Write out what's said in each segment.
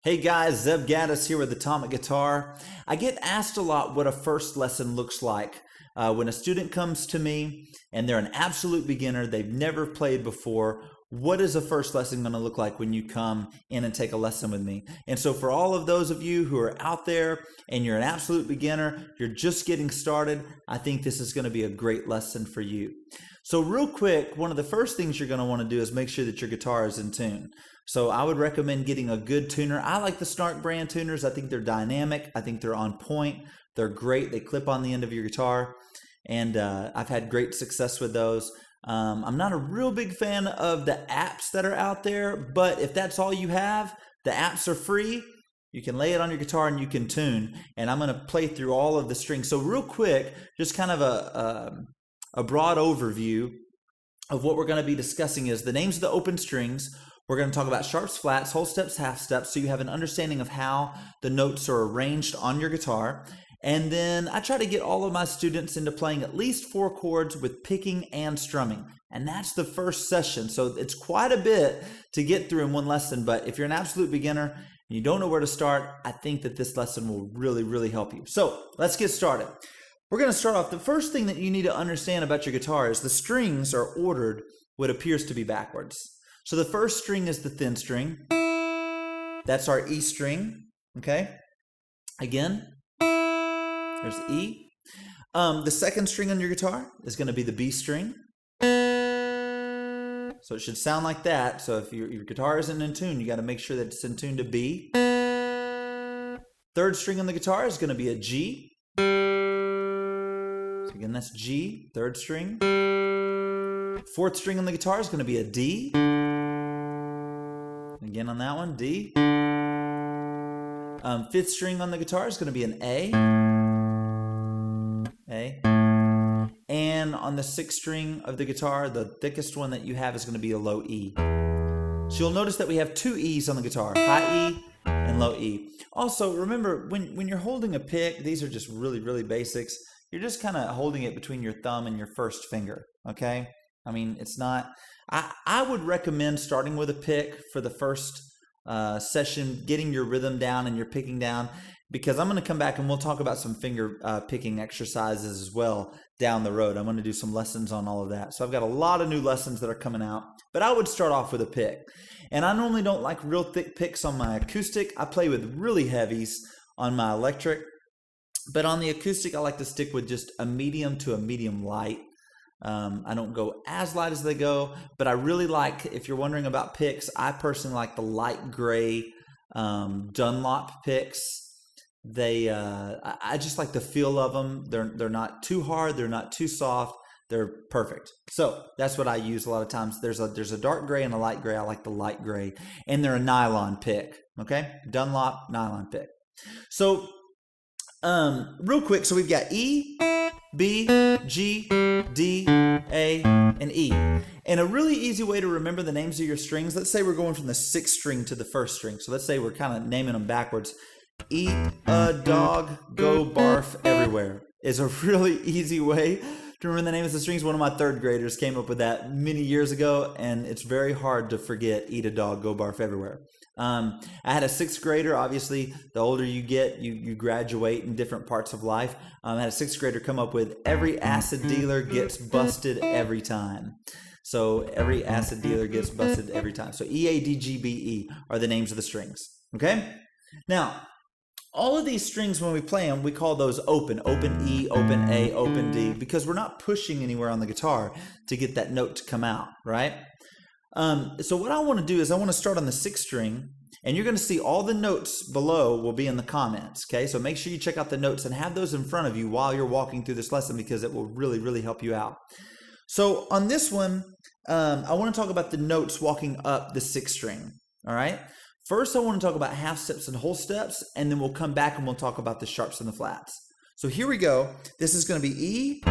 Hey guys, Zeb Gattis here with Atomic Guitar. I get asked a lot what a first lesson looks like. When a student comes to me and they're an absolute beginner, they've never played before, what is a first lesson going to look like when you come in and take a lesson with me? And so for all of those of you who are out there and you're an absolute beginner, you're just getting started, I think this is going to be a great lesson for you. So real quick, one of the first things you're going to want to do is make sure that your guitar is in tune. So I would recommend getting a good tuner. I like the Snark brand tuners. I think they're dynamic. I think they're on point. They're great. They clip on the end of your guitar. And I've had great success with those. I'm not a real big fan of the apps that are out there, but if that's all you have, the apps are free. You can lay it on your guitar and you can tune. And I'm going to play through all of the strings. So real quick, just kind of a broad overview of what we're going to be discussing is the names of the open strings. We're going to talk about sharps, flats, whole steps, half steps, so you have an understanding of how the notes are arranged on your guitar. And then I try to get all of my students into playing at least 4 chords with picking and strumming. And that's the first session. So it's quite a bit to get through in one lesson. But if you're an absolute beginner and you don't know where to start, I think that this lesson will really help you. So let's get started. We're going to start off. The first thing that you need to understand about your guitar is the strings are ordered what appears to be backwards. So the first string is the thin string. That's our E string. Okay. Again, there's E. The second string on your guitar is going to be the B string. So it should sound like that. So if your guitar isn't in tune, you got to make sure that it's in tune to B. Third string on the guitar is going to be a G. So again, that's G, third string. Fourth string on the guitar is going to be a D. Again on that one, D. Fifth string on the guitar is going to be an A. A. And on the sixth string of the guitar, the thickest one that you have is going to be a low E. So you'll notice that we have 2 E's on the guitar, high E and low E. Also, remember, when you're holding a pick, these are just really basics. You're just kind of holding it between your thumb and your first finger, okay? I mean, it's not... I would recommend starting with a pick for the first session, getting your rhythm down and your picking down, because I'm going to come back and we'll talk about some finger picking exercises as well down the road. I'm going to do some lessons on all of that. So I've got a lot of new lessons that are coming out, but I would start off with a pick. And I normally don't like real thick picks on my acoustic. I play with really heavies on my electric, but on the acoustic, I like to stick with just a medium to a medium light. I don't go as light as they go, but I really like, if you're wondering about picks, I personally like the light gray Dunlop picks. I just like the feel of them. They're not too hard. They're not too soft. They're perfect. So that's what I use a lot of times. There's a dark gray and a light gray. I like the light gray, and they're a nylon pick. Okay, Dunlop nylon pick. So real quick, so we've got E, B, G, D, A, and E. And a really easy way to remember the names of your strings, let's say we're going from the 6th string to the 1st string. So let's say we're kind of naming them backwards. Eat a dog, go barf everywhere is a really easy way to remember the names of the strings. One of my 3rd graders came up with that many years ago, and it's very hard to forget eat a dog, go barf everywhere. I had a 6th grader. Obviously, the older you get, you graduate in different parts of life. I had a 6th grader come up with every acid dealer gets busted every time. So every acid dealer gets busted every time. So E, A, D, G, B, E are the names of the strings. Okay? Now, all of these strings, when we play them, we call those open. Open E, open A, open D, because we're not pushing anywhere on the guitar to get that note to come out, right? So what I want to do is I want to start on the 6th string, and you're going to see all the notes below will be in the comments, okay? So make sure you check out the notes and have those in front of you while you're walking through this lesson, because it will really help you out. So on this one, I want to talk about the notes walking up the 6th string, all right? First, I want to talk about half steps and whole steps, and then we'll come back and we'll talk about the sharps and the flats. So here we go. This is going to be E.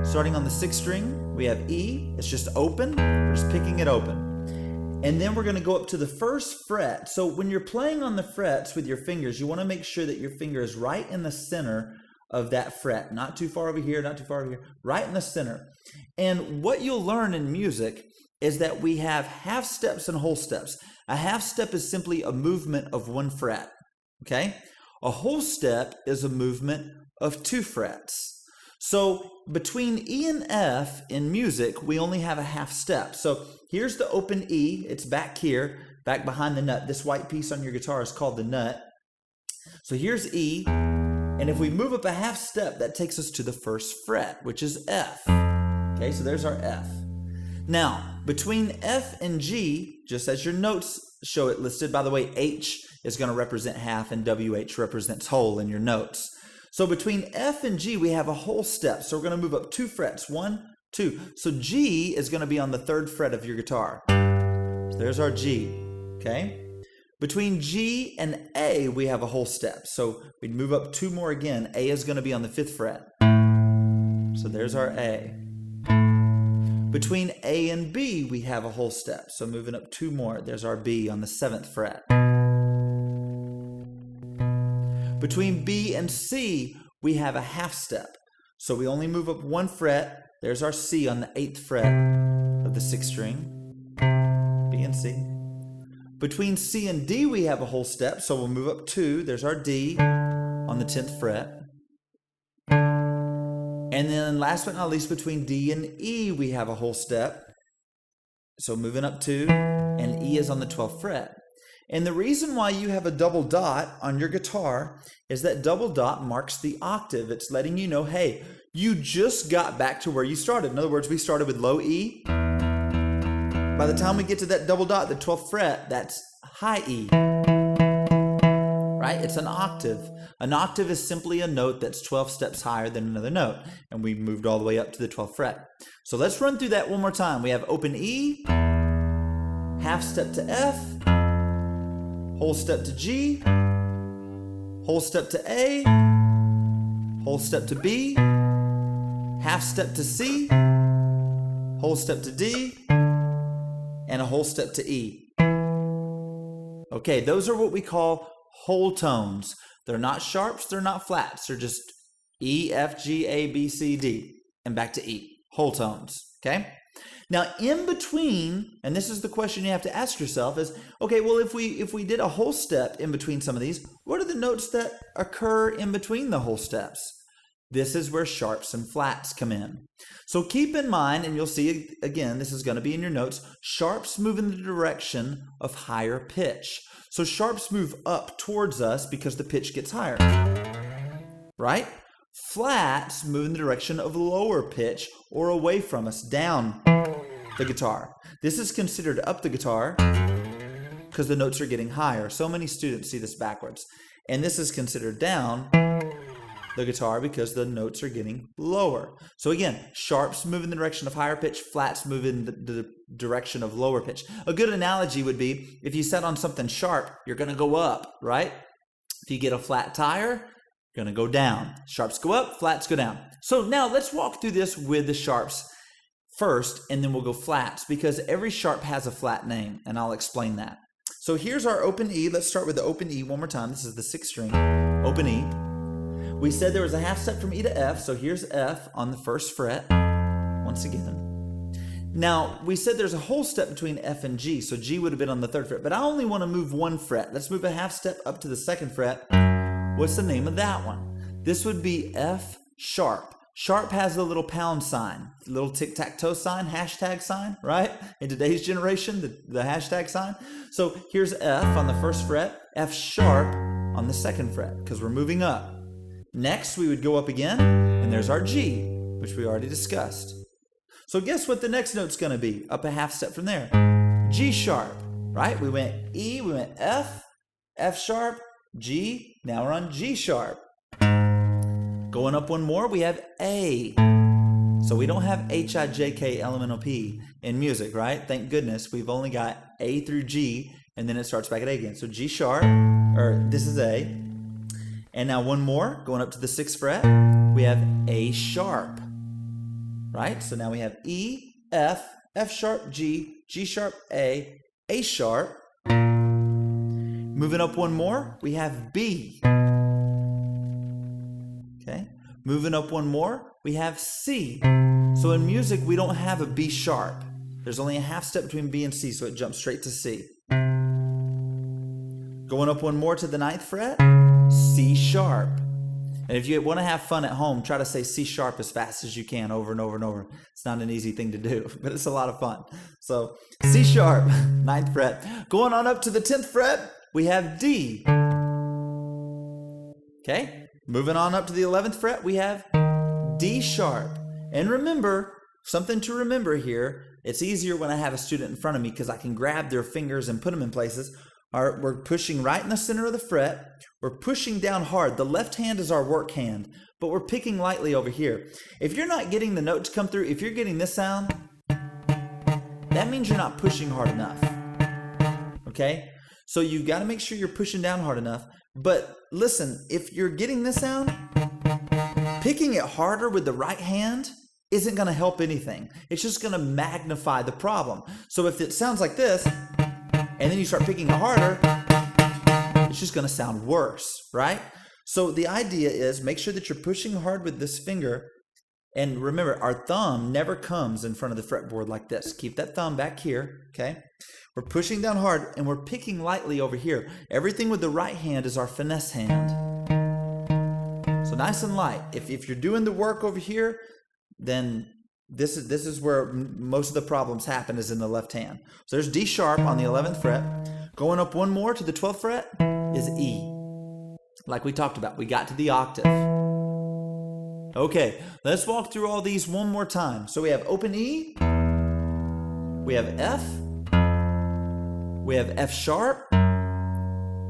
Starting on the 6th string, we have E. It's just open. We're just picking it open. And then we're going to go up to the 1st fret. So when you're playing on the frets with your fingers, you want to make sure that your finger is right in the center of that fret. Not too far over here, not too far over here. Right in the center. And what you'll learn in music is that we have half steps and whole steps. A half step is simply a movement of 1 fret. Okay? A whole step is a movement of 2 frets. So between E and F in music, we only have a half step. So here's the open E. It's back here, back behind the nut. This white piece on your guitar is called the nut. So here's E. And if we move up a half step, that takes us to the first fret, which is F. Okay, so there's our F. Now, between F and G, just as your notes show it listed, by the way, H is going to represent half and WH represents whole in your notes. So between F and G, we have a whole step. So we're going to move up 2 frets. 1, 2. So G is going to be on the 3rd fret of your guitar. So there's our G. Okay? Between G and A, we have a whole step. So we'd move up 2 more again. A is going to be on the 5th fret. So there's our A. Between A and B, we have a whole step. So moving up 2 more, there's our B on the 7th fret. Between B and C, we have a half step. So we only move up 1 fret. There's our C on the 8th fret of the 6th string. B and C. Between C and D, we have a whole step. So we'll move up 2. There's our D on the 10th fret. And then last but not least, between D and E, we have a whole step. So moving up 2, and E is on the 12th fret. And the reason why you have a double dot on your guitar is that double dot marks the octave. It's letting you know, hey, you just got back to where you started. In other words, we started with low E. By the time we get to that double dot, the 12th fret, that's high E. Right? It's an octave. An octave is simply a note that's 12 steps higher than another note. And we moved all the way up to the 12th fret. So let's run through that one more time. We have open E, half step to F, whole step to G, whole step to A, whole step to B, half step to C, whole step to D, and a whole step to E. Okay, those are what we call whole tones. They're not sharps, they're not flats. They're just E, F, G, A, B, C, D, and back to E. Whole tones, okay? Now, in between, and this is the question you have to ask yourself is, okay, well, if we did a whole step in between some of these, what are the notes that occur in between the whole steps? This is where sharps and flats come in. So keep in mind, and you'll see again, this is going to be in your notes, sharps move in the direction of higher pitch. So sharps move up towards us because the pitch gets higher, right? Flats move in the direction of lower pitch or away from us, down the guitar. This is considered up the guitar because the notes are getting higher. So many students see this backwards. And this is considered down the guitar because the notes are getting lower. So again, sharps move in the direction of higher pitch, flats move in the direction of lower pitch. A good analogy would be if you sat on something sharp, you're going to go up, right? If you get a flat tire, you're going to go down. Sharps go up, flats go down. So now let's walk through this with the sharps first, and then we'll go flats because every sharp has a flat name, and I'll explain that. So here's our open E. Let's start with the open E one more time. This is the 6th string, open E. We said there was a half step from E to F, so here's F on the 1st fret, once again. Now, we said there's a whole step between F and G, so G would have been on the 3rd fret, but I only want to move 1 fret. Let's move a half step up to the 2nd fret. What's the name of that one? This would be F sharp. Sharp has the little pound sign, the little tic-tac-toe sign, hashtag sign, right? In today's generation, the hashtag sign. So here's F on the 1st fret, F sharp on the 2nd fret, because we're moving up. Next, we would go up again, and there's our G, which we already discussed. So guess what the next note's going to be? Up a half step from there. G sharp, right? We went E, we went F, F sharp, G. Now we're on G sharp. Going up one more, we have A. So we don't have H, I, J, K, L, M, N, O, P in music, right? Thank goodness. We've only got A through G, and then it starts back at A again. So G sharp, or this is A. And now one more, going up to the 6th fret, we have A sharp, right? So now we have E, F, F sharp, G, G sharp, A sharp. Moving up one more, we have B. Okay. Moving up one more, we have C. So in music, we don't have a B sharp. There's only a half step between B and C, so it jumps straight to C. Going up one more to the 9th fret, C sharp. And if you want to have fun at home, try to say C sharp as fast as you can over and over and over. It's not an easy thing to do, but it's a lot of fun. So C sharp, 9th fret. Going on up to the 10th fret, we have D. Okay, moving on up to the 11th fret, we have D sharp. And remember, something to remember here, it's easier when I have a student in front of me because I can grab their fingers and put them in places. We're pushing right in the center of the fret. We're pushing down hard. The left hand is our work hand, but we're picking lightly over here. If you're not getting the notes come through, if you're getting this sound, that means you're not pushing hard enough. Okay? So you've got to make sure you're pushing down hard enough. But listen, if you're getting this sound, picking it harder with the right hand isn't going to help anything. It's just going to magnify the problem. So if it sounds like this, and then you start picking it harder, it's just going to sound worse, right? So the idea is make sure that you're pushing hard with this finger. And remember, our thumb never comes in front of the fretboard like this. Keep that thumb back here, okay? We're pushing down hard and we're picking lightly over here. Everything with the right hand is our finesse hand. So nice and light. If you're doing the work over here, then this is where most of the problems happen, is in the left hand. So there's D sharp on the 11th fret. Going up one more to the 12th fret is E. Like we talked about, we got to the octave. Okay, let's walk through all these one more time. So we have open E, we have F, we have F sharp,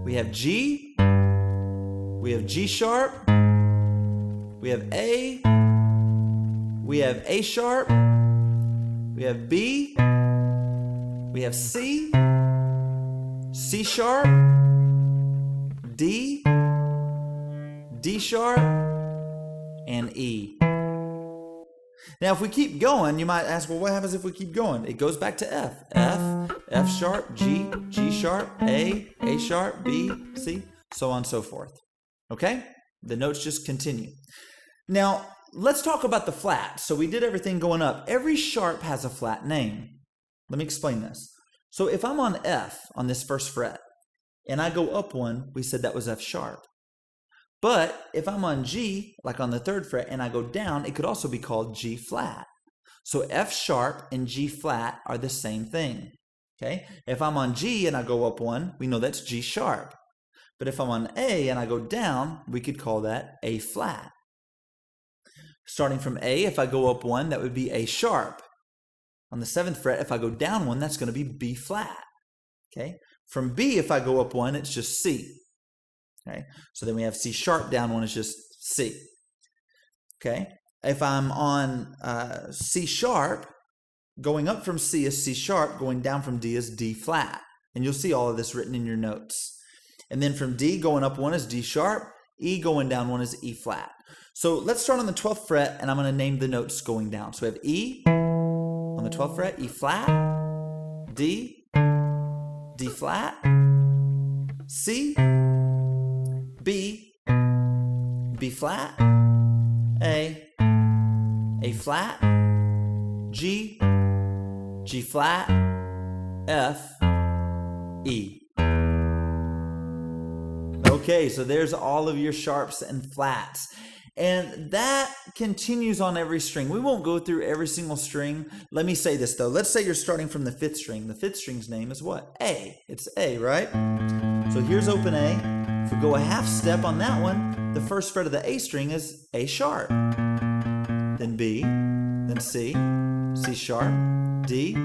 we have G, we have G sharp, we have A, we have A sharp, we have B, we have C, C sharp, D, D sharp, and E. Now, if we keep going, you might ask, well, what happens if we keep going? It goes back to F. F, F sharp, G, G sharp, A sharp, B, C, so on and so forth. Okay? The notes just continue. Now, let's talk about the flat. So we did everything going up. Every sharp has a flat name. Let me explain this. So if I'm on F on this first fret, and I go up one, we said that was F sharp. But if I'm on G, like on the 3rd fret, and I go down, it could also be called G flat. So F sharp and G flat are the same thing. Okay? If I'm on G and I go up one, we know that's G sharp. But if I'm on A and I go down, we could call that A flat. Starting from A, if I go up one, that would be A sharp. On the 7th fret, if I go down one, that's going to be B flat. Okay? From B, if I go up one, it's just C. Okay? So then we have C sharp, down one is just C. Okay? If I'm on C sharp, going up from C is C sharp, going down from D is D flat. And you'll see all of this written in your notes. And then from D, going up one is D sharp, E going down one is E flat. So let's start on the 12th fret, and I'm going to name the notes going down. So we have E on the 12th fret, E flat, D, D flat, C, B, B flat, A flat, G, G flat, F, E. Okay, so there's all of your sharps and flats. And that continues on every string. We won't go through every single string. Let me say this though. Let's say you're starting from the 5th string. The 5th string's name is what? A. It's A, right? So here's open A. If we go a half step on that one, the 1st fret of the A string is A sharp. Then B, then C, C sharp, D,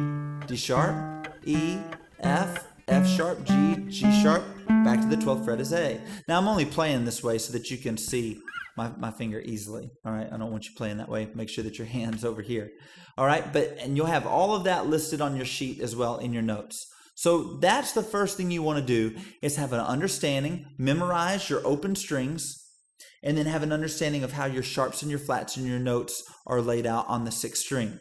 D sharp, E, F, F sharp, G, G sharp, back to the 12th fret is A. Now I'm only playing this way so that you can see my finger easily. All right, I don't want you playing that way. Make sure that your hand's over here. All right, and you'll have all of that listed on your sheet as well in your notes. So that's the first thing you want to do, is have an understanding, memorize your open strings, and then have an understanding of how your sharps and your flats and your notes are laid out on the 6th string.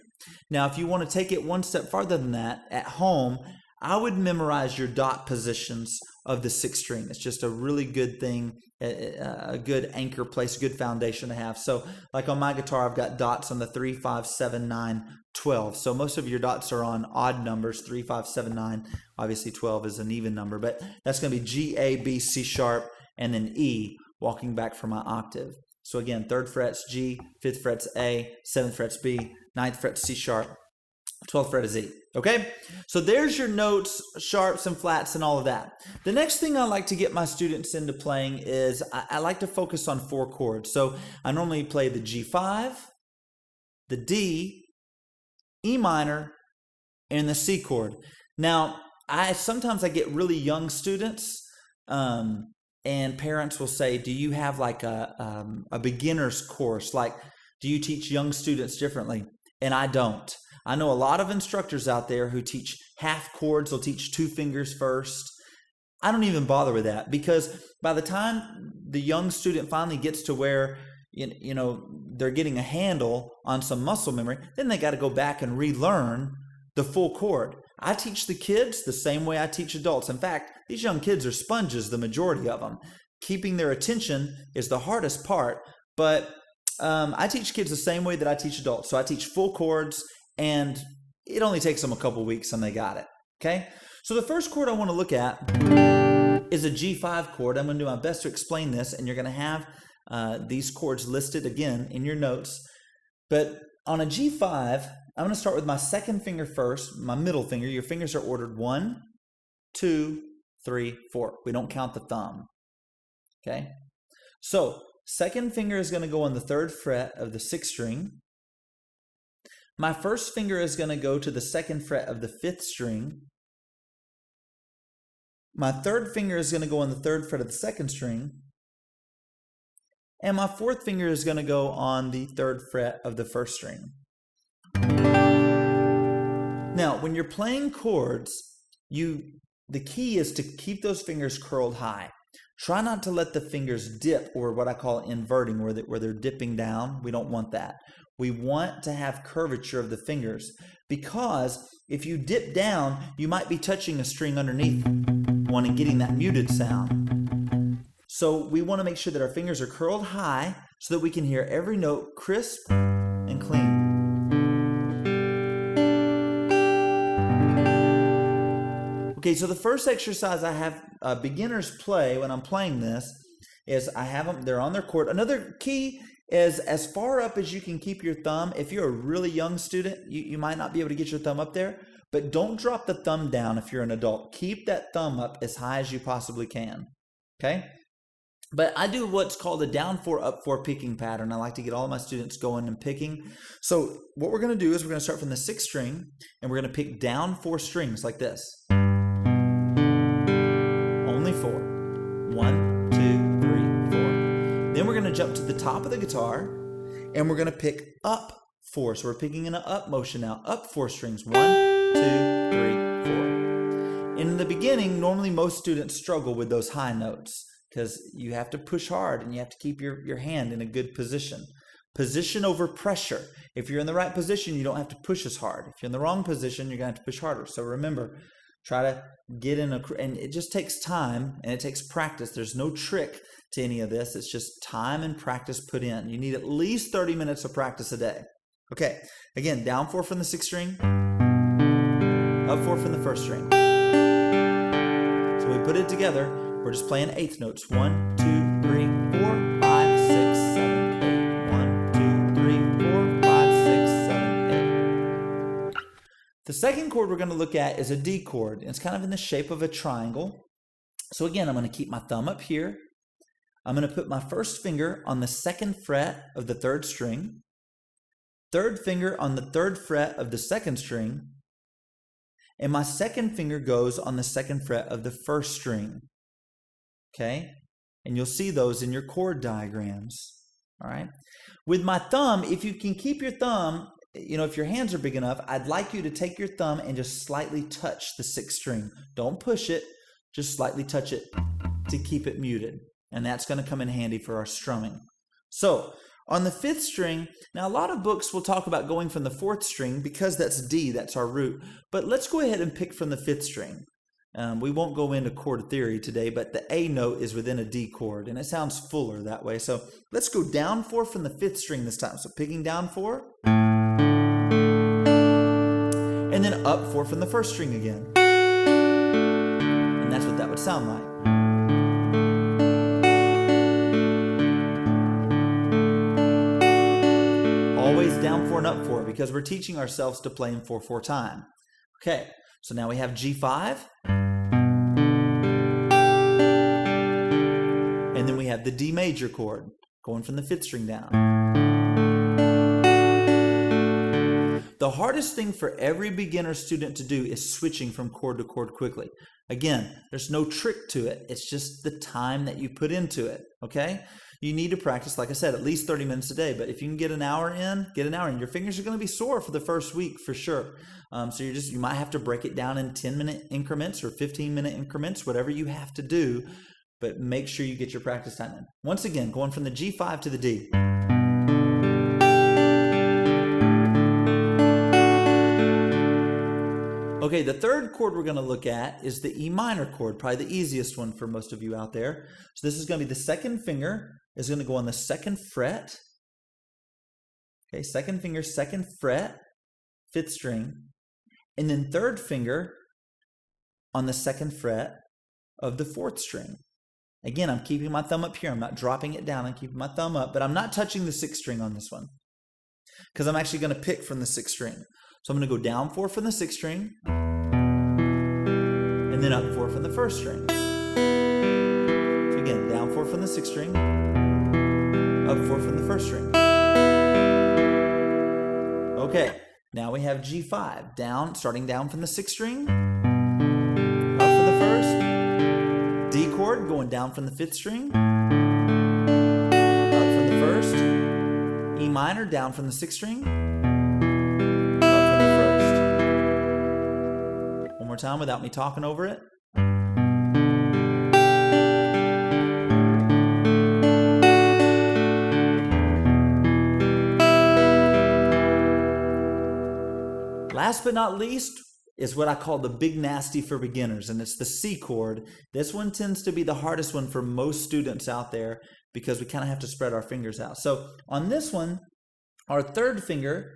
Now, if you want to take it one step farther than that, at home, I would memorize your dot positions of the sixth string. It's just a really good thing, a good anchor place, a good foundation to have. So like on my guitar, I've got dots on the 3, 5, 7, 9, 12. So most of your dots are on odd numbers, 3, 5, 7, 9. Obviously 12 is an even number, but that's going to be G, A, B, C sharp, and then E, walking back from my octave. So again, 3rd fret's G, 5th fret's A, 7th fret's B, 9th fret's C sharp, 12th fret is E. Okay? So there's your notes, sharps and flats and all of that. The next thing I like to get my students into playing is I like to focus on 4 chords. So I normally play the G5, the D, E minor, and the C chord. Now, sometimes I get really young students, and parents will say, do you have like a beginner's course? Like, do you teach young students differently? And I don't. I know a lot of instructors out there who teach half chords. They'll teach 2 fingers first. I don't even bother with that, because by the time the young student finally gets to where they're getting a handle on some muscle memory, then they got to go back and relearn the full chord. I teach the kids the same way I teach adults. In fact, these young kids are sponges, the majority of them. Keeping their attention is the hardest part, but I teach kids the same way that I teach adults. So I teach full chords, and it only takes them a couple weeks and they got it. Okay? So the first chord I want to look at is a G5 chord. I'm going to do my best to explain this, and you're going to have these chords listed again in your notes. But on a G5, I'm going to start with my second finger first, my middle finger. Your fingers are ordered 1, 2, 3, 4. We don't count the thumb. Okay? So, second finger is going to go on the 3rd fret of the 6th string. My first finger is going to go to the 2nd fret of the 5th string. My 3rd finger is going to go on the 3rd fret of the 2nd string. And my 4th finger is going to go on the 3rd fret of the 1st string. Now, when you're playing chords, the key is to keep those fingers curled high. Try not to let the fingers dip, or what I call inverting, where they're dipping down. We don't want that. We want to have curvature of the fingers, because if you dip down, you might be touching a string underneath one and getting that muted sound. So we want to make sure that our fingers are curled high so that we can hear every note crisp and clean. Okay, so the first exercise I have beginners play when I'm playing this is I have them, they're on their chord. Another key is as far up as you can keep your thumb. If you're a really young student, you might not be able to get your thumb up there, but don't drop the thumb down if you're an adult. Keep that thumb up as high as you possibly can, okay? But I do what's called a down 4, up 4 picking pattern. I like to get all of my students going and picking. So what we're going to do is we're going to start from the 6th string, and we're going to pick down 4 strings like this. Only 4. 1, 2, 3, 4. Then we're going to jump to the top of the guitar, and we're going to pick up 4. So we're picking in an up motion now. Up 4 strings. 1, 2, 3, 4. In the beginning, normally most students struggle with those high notes, because you have to push hard and you have to keep your hand in a good position. Position over pressure. If you're in the right position, you don't have to push as hard. If you're in the wrong position, you're going to have to push harder. So remember, try to get in and it just takes time and it takes practice. There's no trick to any of this. It's just time and practice put in. You need at least 30 minutes of practice a day. Okay, again, down 4 from the 6th string, up 4 from the 1st string. So we put it together. We're just playing eighth notes. 1, 2, 3, 4, 5, 6, 7, 8. 1, 2, 3, 4, 5, 6, 7, 8. The second chord we're going to look at is a D chord. It's kind of in the shape of a triangle. So again, I'm going to keep my thumb up here. I'm going to put my first finger on the 2nd fret of the 3rd string. Third finger on the 3rd fret of the 2nd string. And my second finger goes on the 2nd fret of the 1st string. Okay, and you'll see those in your chord diagrams. All right, with my thumb, if you can keep your thumb, if your hands are big enough, I'd like you to take your thumb and just slightly touch the 6th string. Don't push it, just slightly touch it to keep it muted. And that's going to come in handy for our strumming. So on the 5th string, now a lot of books will talk about going from the 4th string because that's D, that's our root. But let's go ahead and pick from the 5th string. We won't go into chord theory today, but the A note is within a D chord, and it sounds fuller that way. So let's go down 4 from the 5th string this time. So picking down 4, and then up 4 from the 1st string again. And that's what that would sound like. Always down 4 and up 4, because we're teaching ourselves to play in 4/4 time. Okay, so now we have G5. And then we have the D major chord, going from the 5th string down. The hardest thing for every beginner student to do is switching from chord to chord quickly. Again, there's no trick to it. It's just the time that you put into it, okay? You need to practice, like I said, at least 30 minutes a day. But if you can get an hour in, get an hour in. Your fingers are going to be sore for the first week for sure. So you might have to break it down in 10-minute increments or 15-minute increments, whatever you have to do. But make sure you get your practice time in. Once again, going from the G5 to the D. Okay, the third chord we're going to look at is the E minor chord, probably the easiest one for most of you out there. So this is going to be the second finger is going to go on the 2nd fret. Okay, second finger, 2nd fret, 5th string. And then third finger on the 2nd fret of the 4th string. Again, I'm keeping my thumb up here. I'm not dropping it down. I'm keeping my thumb up, but I'm not touching the 6th string on this one because I'm actually going to pick from the 6th string. So I'm going to go down 4 from the 6th string and then up 4 from the 1st string. So again, down 4 from the 6th string, up 4 from the 1st string. Okay, now we have G5, starting down from the 6th string, up from the 1st, D chord going down from the 5th string, up from the 1st, E minor down from the 6th string, time without me talking over it. Last but not least is what I call the big nasty for beginners, and it's the C chord. This one tends to be the hardest one for most students out there because we kind of have to spread our fingers out. So on this one, our third finger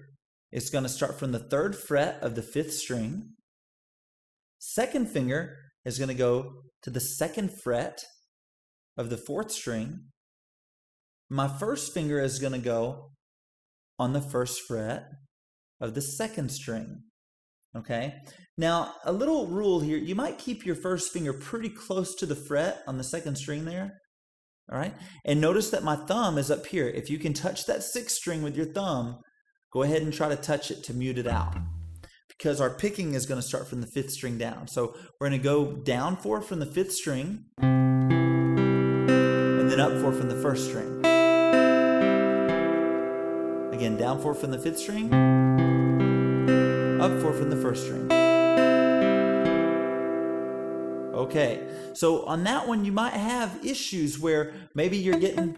is going to start from the 3rd fret of the 5th string. Second finger is going to go to the 2nd fret of the 4th string. My first finger is going to go on the 1st fret of the 2nd string. Okay? Now, a little rule here, you might keep your first finger pretty close to the fret on the 2nd string there. All right? And notice that my thumb is up here. If you can touch that 6th string with your thumb, go ahead and try to touch it to mute it out, because our picking is going to start from the 5th string down. So we're going to go down 4 from the 5th string, and then up 4 from the 1st string. Again, down 4 from the 5th string, up 4 from the 1st string. Okay, so on that one you might have issues where maybe you're getting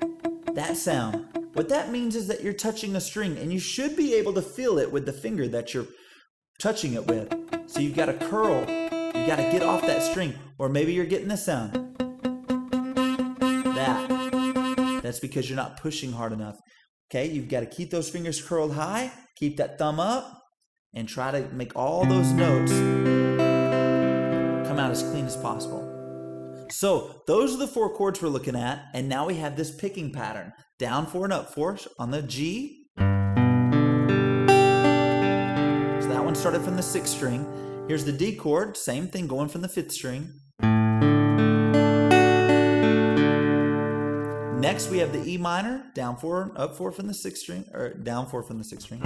that sound. What that means is that you're touching a string, and you should be able to feel it with the finger that you're touching it with. So you've got to curl, you've got to get off that string, or maybe you're getting this sound. That's because you're not pushing hard enough. Okay, you've got to keep those fingers curled high, keep that thumb up, and try to make all those notes come out as clean as possible. So those are the 4 chords we're looking at, and now we have this picking pattern. Down 4 and up 4 on the G. That one started from the 6th string. Here's the D chord, same thing, going from the 5th string. Next we have the E minor, down 4, up 4 from the 6th string, or down 4 from the 6th string.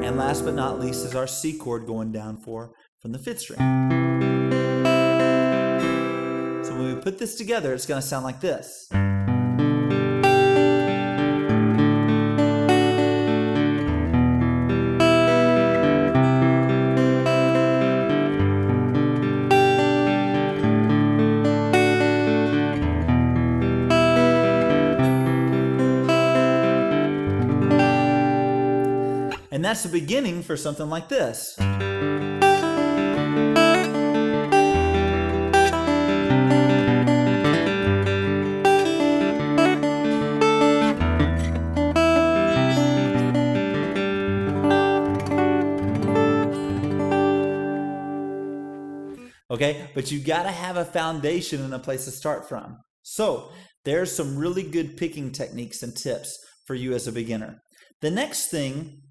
And last but not least is our C chord, going down 4 from the 5th string. So when we put this together, it's going to sound like this. And that's the beginning for something like this. Okay, but you got to have a foundation and a place to start from. So there's some really good picking techniques and tips for you as a beginner. The next thing,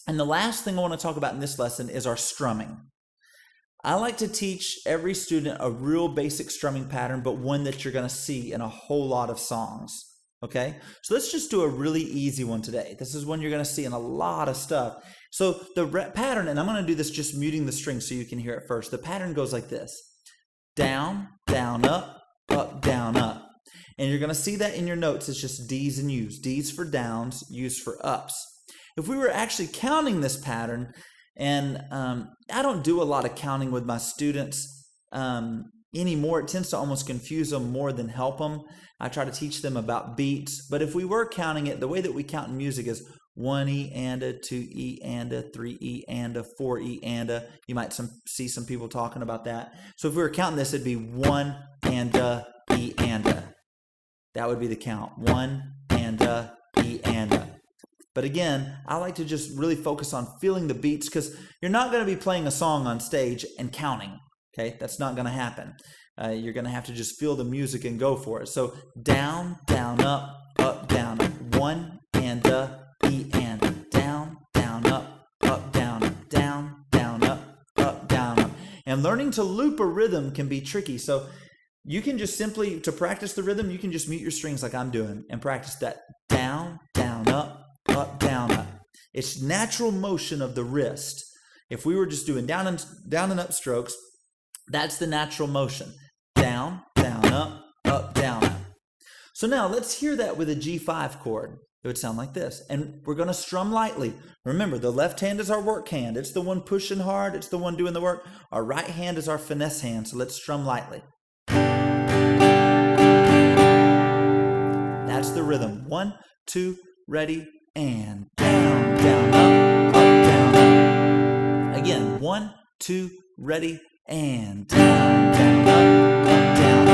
and the last thing I want to talk about in this lesson, is our strumming. I like to teach every student a real basic strumming pattern, but one that you're going to see in a whole lot of songs. Okay, so let's just do a really easy one today. This is one you're going to see in a lot of stuff. So the pattern, and I'm going to do this just muting the string so you can hear it first. The pattern goes like this: down, down, up, down, up. And you're going to see that in your notes. It's just D's and U's. D's for downs, U's for ups. If we were actually counting this pattern, and I don't do a lot of counting with my students anymore. It tends to almost confuse them more than help them. I try to teach them about beats. But if we were counting it, the way that we count in music is 1 E and a, 2 E and a, 3 E and a, 4 E and a. You might see some people talking about that. So if we were counting this, it'd be 1 and a, E and a. That would be the count. 1 and a, E and a. But again, I like to just really focus on feeling the beats, because you're not going to be playing a song on stage and counting. Okay, that's not going to happen. You're going to have to just feel the music and go for it. So down, down, up, down, up. 1 and a, E and a. Down, down, up, down, down, down, up, down, up. And learning to loop a rhythm can be tricky. So you can just simply, to practice the rhythm, you can just mute your strings like I'm doing and practice that down, down, up, down, up. It's natural motion of the wrist. If we were just doing down and up strokes, that's the natural motion. Down, down, up, down, up. So now let's hear that with a G5 chord. It would sound like this. And we're going to strum lightly. Remember, the left hand is our work hand. It's the one pushing hard. It's the one doing the work. Our right hand is our finesse hand. So let's strum lightly. That's the rhythm. 1, 2, ready, and down, down, up, down, up. Again, 1, 2, ready, and down, down, up, down,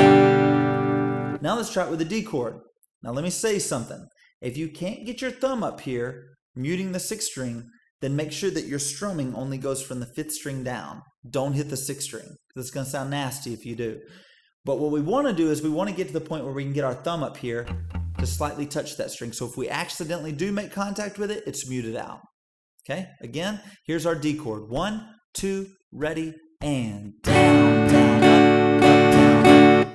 up. Now let's try it with the D chord. Now let me say something. If you can't get your thumb up here, muting the 6th string, then make sure that your strumming only goes from the 5th string down. Don't hit the 6th string, because it's going to sound nasty if you do. But what we want to do is we want to get to the point where we can get our thumb up here to slightly touch that string. So if we accidentally do make contact with it, it's muted out. Okay, again, here's our D chord. 1, 2, ready, and down, down, up, down, up.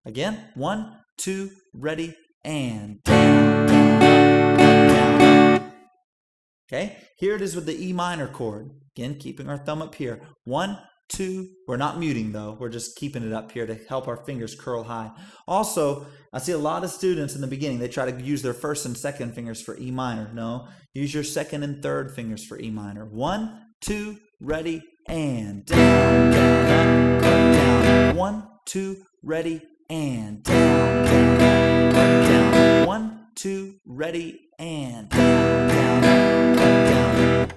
Again, 1, 2, ready, and down, down, up, down, up. Okay, here it is with the E minor chord. Again, keeping our thumb up here. 1, 2, we're not muting though, we're just keeping it up here to help our fingers curl high. Also, I see a lot of students in the beginning, they try to use their 1st and 2nd fingers for E minor. No, use your 2nd and 3rd fingers for E minor. 1, 2, ready, and down, down, up, down. 1, 2, ready, and down, down, up, down. 1, 2, ready, and down, down, up, down.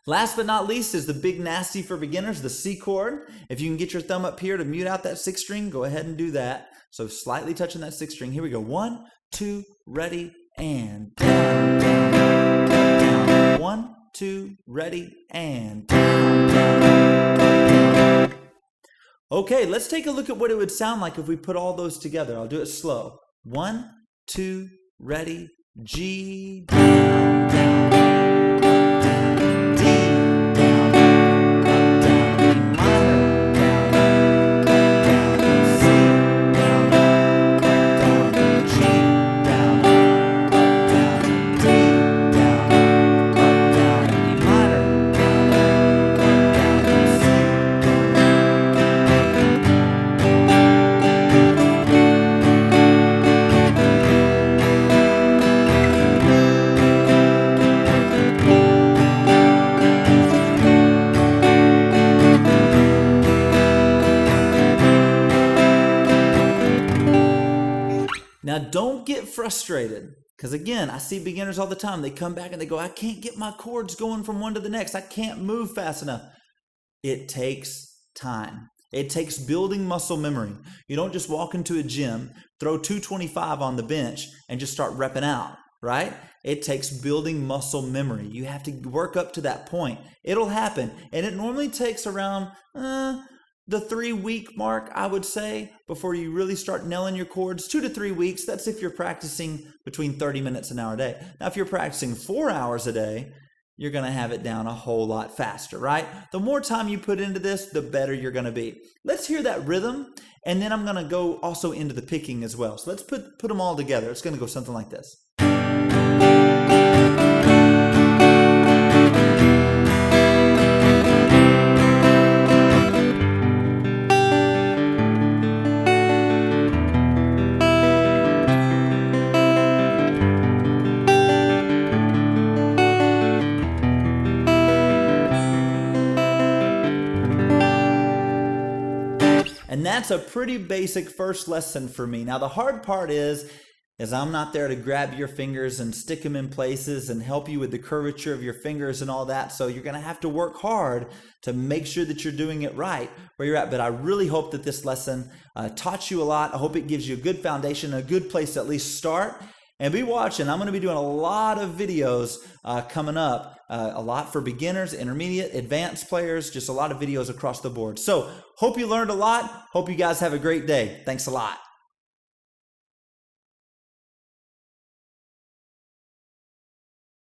Last but not least is the big nasty for beginners, the C chord. If you can get your thumb up here to mute out that 6th string, go ahead and do that. So slightly touching that 6th string. Here we go. 1, 2, ready, and down, down, down. 1, 2, ready, and down, down, down. Okay, let's take a look at what it would sound like if we put all those together. I'll do it slow. 1, 2, ready, G, down, down, down. Now, don't get frustrated, because again, I see beginners all the time. They come back and they go, I can't get my chords going from one to the next. I can't move fast enough. It takes time. It takes building muscle memory. You don't just walk into a gym, throw 225 on the bench, and just start repping out, right? It takes building muscle memory. You have to work up to that point. It'll happen, and it normally takes around the 3-week mark, I would say, before you really start nailing your chords. 2 to 3 weeks, that's if you're practicing between 30 minutes an hour a day. Now, if you're practicing 4 hours a day, you're going to have it down a whole lot faster, right? The more time you put into this, the better you're going to be. Let's hear that rhythm, and then I'm going to go also into the picking as well. So let's put them all together. It's going to go something like this. And that's a pretty basic first lesson for me. Now, the hard part is I'm not there to grab your fingers and stick them in places and help you with the curvature of your fingers and all that. So you're going to have to work hard to make sure that you're doing it right where you're at. But I really hope that this lesson taught you a lot. I hope it gives you a good foundation, a good place to at least start. And be watching. I'm going to be doing a lot of videos coming up, a lot for beginners, intermediate, advanced players, just a lot of videos across the board. So hope you learned a lot. Hope you guys have a great day. Thanks a lot.